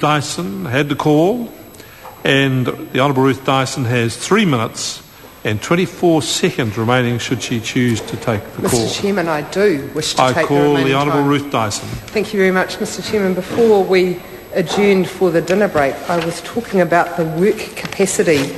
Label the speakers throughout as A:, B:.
A: Dyson had the call, and the Honourable Ruth Dyson has 3 minutes and 24 seconds remaining should she choose to take the call.
B: Mr Chairman, I do wish to take the
A: I call
B: remaining
A: the Honourable
B: time.
A: Ruth Dyson.
B: Thank you very much, Mr Chairman. Before we adjourned for the dinner break, I was talking about the work capacity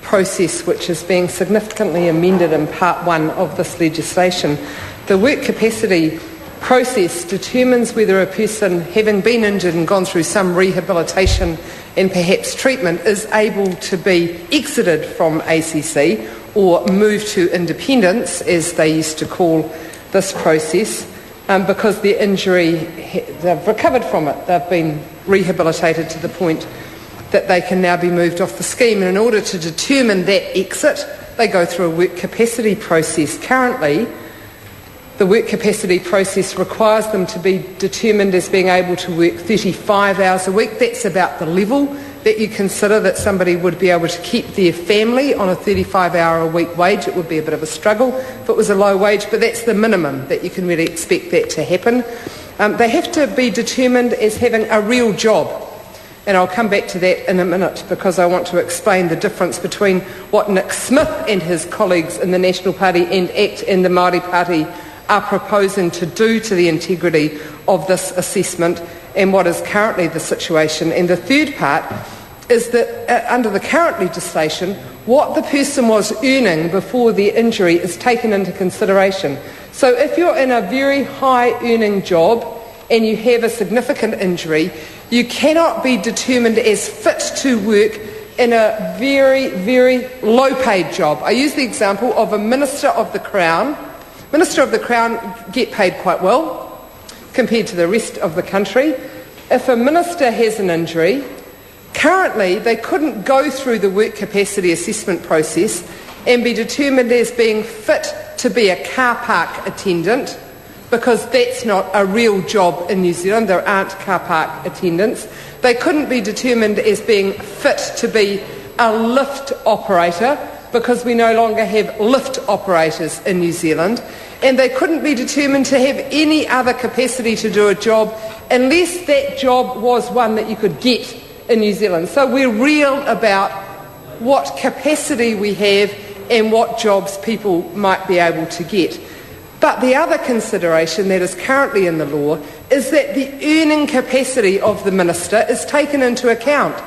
B: process which is being significantly amended in Part 1 of this legislation. The work capacity process determines whether a person, having been injured and gone through some rehabilitation and perhaps treatment, is able to be exited from ACC or moved to independence, as they used to call this process, because their injury, they've recovered from it, they've been rehabilitated to the point that they can now be moved off the scheme. And in order to determine that exit, they go through a work capacity process. Currently, the work capacity process requires them to be determined as being able to work 35 hours a week. That's about the level that you consider that somebody would be able to keep their family on a 35-hour-a-week wage. It would be a bit of a struggle if it was a low wage, but that's the minimum that you can really expect that to happen. They have to be determined as having a real job. And I'll come back to that in a minute because I want to explain the difference between what Nick Smith and his colleagues in the National Party and ACT and the Māori Party are proposing to do to the integrity of this assessment and what is currently the situation. And the third part is that under the current legislation, what the person was earning before their injury is taken into consideration. So if you're in a very high earning job and you have a significant injury, you cannot be determined as fit to work in a very, very low paid job. I use the example of a Minister of the Crown. Minister of the Crown get paid quite well compared to the rest of the country. If a minister has an injury, currently they couldn't go through the work capacity assessment process and be determined as being fit to be a car park attendant, because that's not a real job in New Zealand. There aren't car park attendants. They couldn't be determined as being fit to be a lift operator, because we no longer have lift operators in New Zealand, and they couldn't be determined to have any other capacity to do a job unless that job was one that you could get in New Zealand. So we're real about what capacity we have and what jobs people might be able to get. But the other consideration that is currently in the law is that the earning capacity of the minister is taken into account.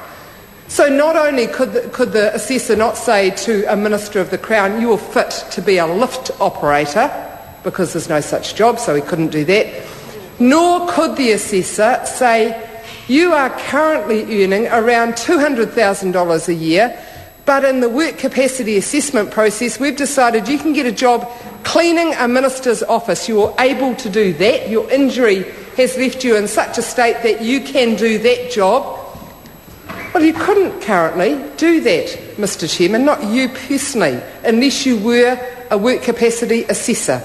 B: So not only could the assessor not say to a Minister of the Crown, you're fit to be a lift operator, because there's no such job, so he couldn't do that, nor could the assessor say, you are currently earning around $200,000 a year, but in the work capacity assessment process, we've decided you can get a job cleaning a minister's office. You're able to do that. Your injury has left you in such a state that you can do that job. Well, you couldn't currently do that, Mr Chairman, not you personally, unless you were a work capacity assessor.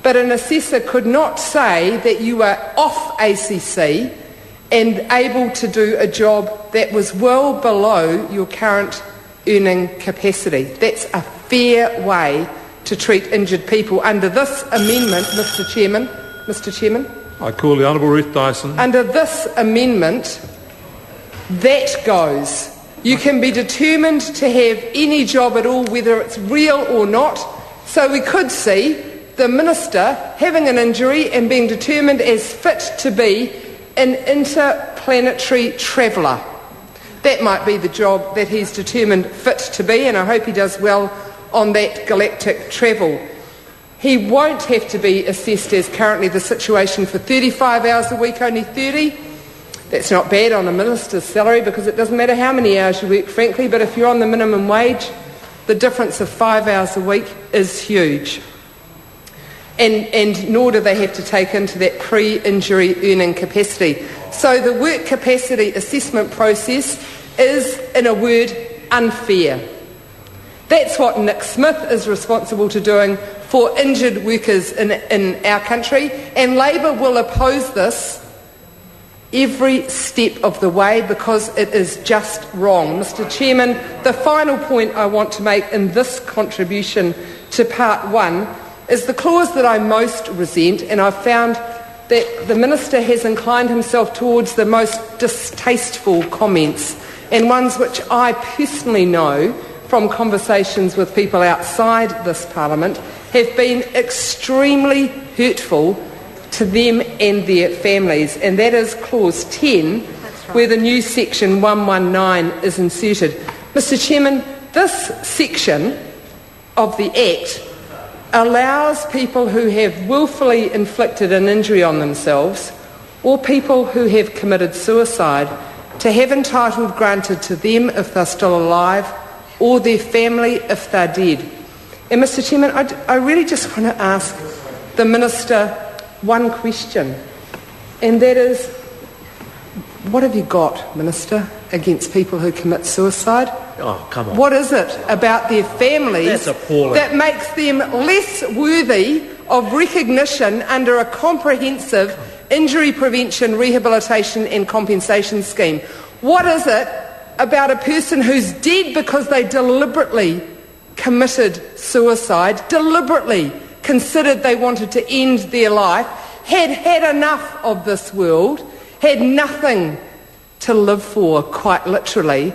B: But an assessor could not say that you were off ACC and able to do a job that was well below your current earning capacity. That's a fair way to treat injured people. Under this amendment, Mr Chairman.
A: I call the Honourable Ruth Dyson.
B: Under this amendment, that goes. You can be determined to have any job at all, whether it's real or not. So we could see the minister having an injury and being determined as fit to be an interplanetary traveller. That might be the job that he's determined fit to be, and I hope he does well on that galactic travel. He won't have to be assessed, as currently the situation, for 35 hours a week, only 30. That's not bad on a minister's salary, because it doesn't matter how many hours you work, frankly, but if you're on the minimum wage, the difference of 5 hours a week is huge. And nor do they have to take into that pre-injury earning capacity. So the work capacity assessment process is, in a word, unfair. That's what Nick Smith is responsible to doing for injured workers in our country, and Labour will oppose this every step of the way because it is just wrong. Mr Chairman, the final point I want to make in this contribution to Part 1 is the clause that I most resent, and I've found that the Minister has inclined himself towards the most distasteful comments, and ones which I personally know from conversations with people outside this Parliament have been extremely hurtful to them and their families, and that is clause 10, where the new section 119 is inserted. Mr Chairman, this section of the Act allows people who have willfully inflicted an injury on themselves, or people who have committed suicide, to have entitlement granted to them if they're still alive, or their family if they're dead. And Mr Chairman, I really just want to ask the Minister one question, and that is, what have you got, Minister, against people who commit suicide?
C: Oh, come on.
B: What is it about their families that makes them less worthy of recognition under a comprehensive injury prevention, rehabilitation and compensation scheme? What is it about a person who's dead because they deliberately committed suicide, deliberately considered they wanted to end their life, had had enough of this world, had nothing to live for, quite literally?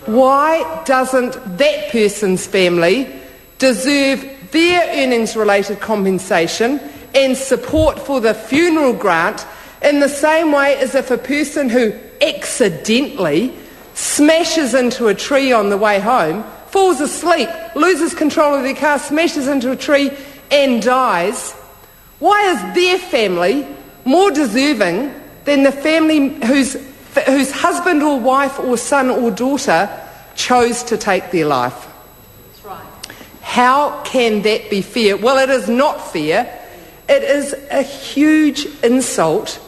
B: Why doesn't that person's family deserve their earnings-related compensation and support for the funeral grant in the same way as if a person who accidentally smashes into a tree on the way home, falls asleep, loses control of their car, smashes into a tree and dies? Why is their family more deserving than the family whose husband or wife or son or daughter chose to take their life?
D: That's right.
B: How can that be fair? Well, it is not fair. It is a huge insult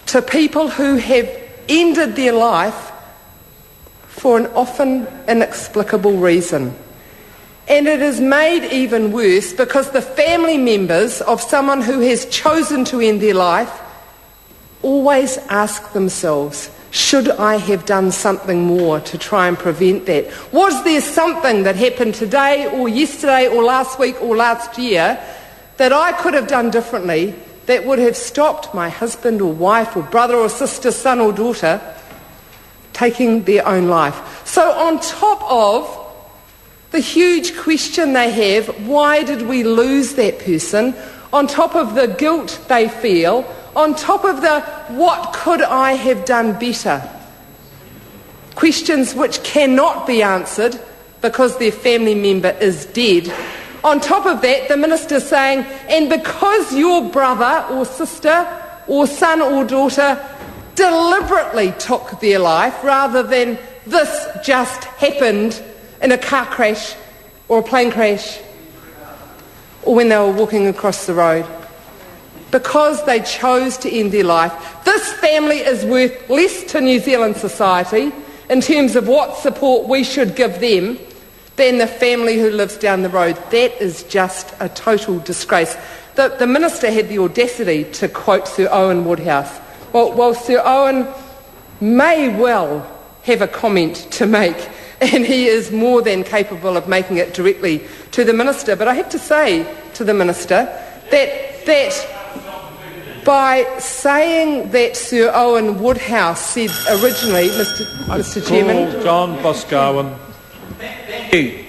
B: to people who have ended their life for an often inexplicable reason. And it is made even worse because the family members of someone who has chosen to end their life always ask themselves, should I have done something more to try and prevent that? Was there something that happened today or yesterday or last week or last year that I could have done differently that would have stopped my husband or wife or brother or sister, son or daughter taking their own life? So on top of the huge question they have, why did we lose that person, on top of the guilt they feel, on top of the what could I have done better, questions which cannot be answered because their family member is dead, on top of that the Minister's saying, and because your brother or sister or son or daughter deliberately took their life rather than this just happened in a car crash or a plane crash or when they were walking across the road, because they chose to end their life, this family is worth less to New Zealand society in terms of what support we should give them than the family who lives down the road. That is just a total disgrace. The Minister had the audacity to quote Sir Owen Woodhouse. Well, Sir Owen may well have a comment to make, and he is more than capable of making it directly to the Minister. But I have to say to the Minister that by saying that Sir Owen Woodhouse said originally, Mr Chairman...
A: John Boscawen.
C: Thank you.